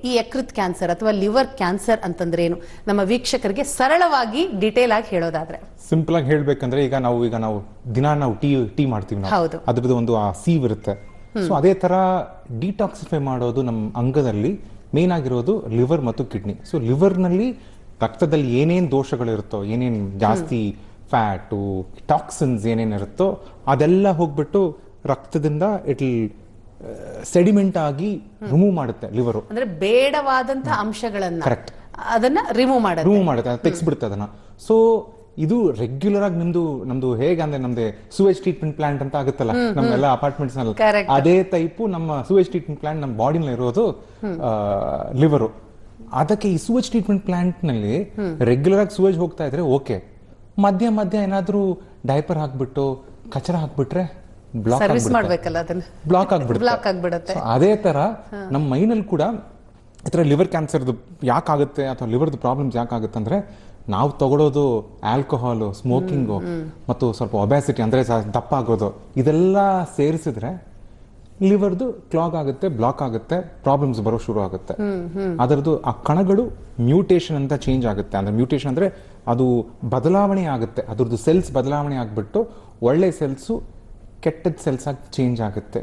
ಈ ಯಕೃತ್ ಕ್ಯಾನ್ಸರ್ ಅಥವಾ liver cancer ಅಂತಂದ್ರೆ ಏನು? ನಮ್ಮ ವೀಕ್ಷಕರಿಗೆ ಸರಳವಾಗಿ ಡೀಟೇಲ್ ಆಗಿ ಹೇಳೋದಾದ್ರೆ. ಸಿಂಪಲ್ ಆಗಿ ಹೇಳ್ಬೇಕಂದ್ರೆ ಈಗ ನಾವು ದಿನ ಟೀ ಮಾಡ್ತೀವಿ ನಾವು. ಅದ್ರದ್ದು ಒಂದು ಆ ಸೀವ್ ಇರುತ್ತೆ. ಸೊ ಅದೇ ತರ ಡಿಟಾಕ್ಸಿಫೈ ಮಾಡೋದು ನಮ್ಮ ಅಂಗದಲ್ಲಿ ಮೇನ್ ಆಗಿರೋದು ಲಿವರ್ ಮತ್ತು ಕಿಡ್ನಿ. ಸೊ ಲಿವರ್ ನಲ್ಲಿ ರಕ್ತದಲ್ಲಿ ಏನೇನ್ ದೋಷಗಳಿರುತ್ತೋ, ಏನೇನ್ ಜಾಸ್ತಿ ಫ್ಯಾಟು, ಟಾಕ್ಸಿನ್ಸ್ ಏನೇನಿರುತ್ತೋ ಅದೆಲ್ಲ ಹೋಗ್ಬಿಟ್ಟು ರಕ್ತದಿಂದ ಸೆಡಿಮೆಂಟ್ ಆಗಿ ರಿಮೂವ್ ಮಾಡುತ್ತೆ ಲಿವರು. ಅಂದ್ರೆ ಬೇಡವಾದಂತಹ ಅಂಶಗಳನ್ನ ಕರೆಕ್ಟ್ ಅದನ್ನ ರಿಮೂವ್ ಮಾಡುತ್ತೆ, ತೆಗೆಸ್ಬಿಡುತ್ತೆ ಅದನ್ನ. ಸೊ ಇದು ರೆಗ್ಯುಲರ್ ಆಗಿ ನಮ್ದು ಹೇಗೆ ಅಂದ್ರೆ ನಮ್ದು ಸೂವೇಜ್ ಟ್ರೀಟ್ಮೆಂಟ್ ಪ್ಲಾಂಟ್ ಅಂತ ಆಗುತ್ತಲ್ಲ ನಮ್ಮೆಲ್ಲ ಅಪಾರ್ಟ್ಮೆಂಟ್ಸ್ ನಲ್ಲಿ, ಅದೇ ಟೈಪು ನಮ್ಮ ಸೂವೇಜ್ ಟ್ರೀಟ್ಮೆಂಟ್ ಪ್ಲಾಂಟ್ ನಮ್ಮ ಬಾಡಿನಲ್ಲಿ ಇರೋದು ಲಿವರು. ಅದಕ್ಕೆ ಈ ಸೂವೇಜ್ ಟ್ರೀಟ್ಮೆಂಟ್ ಪ್ಲಾಂಟ್ ನಲ್ಲಿ ರೆಗ್ಯುಲರ್ ಆಗಿ ಸೂವೇಜ್ ಹೋಗ್ತಾ ಇದ್ರೆ ಓಕೆ, ಮಧ್ಯ ಏನಾದ್ರೂ ಡೈಪರ್ ಹಾಕ್ಬಿಟ್ಟು ಕಚರ ಹಾಕ್ಬಿಟ್ರೆ ಬ್ಲಾಕ್ ಆಗ್ಬಿಡುತ್ತೆ. ಅದೇ ತರ ನಮ್ಮ ಮೈನಲ್ಲಿ ಕೂಡ ಈ ತರ ಲಿವರ್ ಕ್ಯಾನ್ಸರ್ ಯಾಕಾಗುತ್ತೆ ಅಥವಾ ಲಿವರ್ದು ಪ್ರಾಬ್ಲಮ್ಸ್ ಯಾಕಾಗುತ್ತೆ ಅಂದ್ರೆ ನಾವು ತಗೊಳ್ಳೋದು ಆಲ್ಕೋಹಾಲು, ಸ್ಮೋಕಿಂಗು ಮತ್ತು ಸ್ವಲ್ಪ ಒಬ್ಯಾಸಿಟಿ ಅಂದ್ರೆ ದಪ್ಪ ಆಗೋದು, ಇದೆಲ್ಲ ಸೇರಿಸಿದ್ರೆ ಲಿವರ್ದು ಕ್ಲಾಗ್ ಆಗುತ್ತೆ, ಬ್ಲಾಕ್ ಆಗುತ್ತೆ, ಪ್ರಾಬ್ಲಮ್ಸ್ ಬರೋ ಶುರು ಆಗುತ್ತೆ. ಅದರದ್ದು ಆ ಕಣಗಳು ಮ್ಯೂಟೇಶನ್ ಅಂತ ಚೇಂಜ್ ಆಗುತ್ತೆ. ಅಂದ್ರೆ ಮ್ಯೂಟೇಶನ್ ಅಂದ್ರೆ ಅದು ಬದಲಾವಣೆ ಆಗುತ್ತೆ, ಅದ್ರದ್ದು ಸೆಲ್ಸ್ ಬದಲಾವಣೆ ಆಗ್ಬಿಟ್ಟು ಒಳ್ಳೆ ಸೆಲ್ಸು ಕೆಟ್ಟದ ಸೆಲ್ಸ್ ಆಗಿ ಚೇಂಜ್ ಆಗುತ್ತೆ.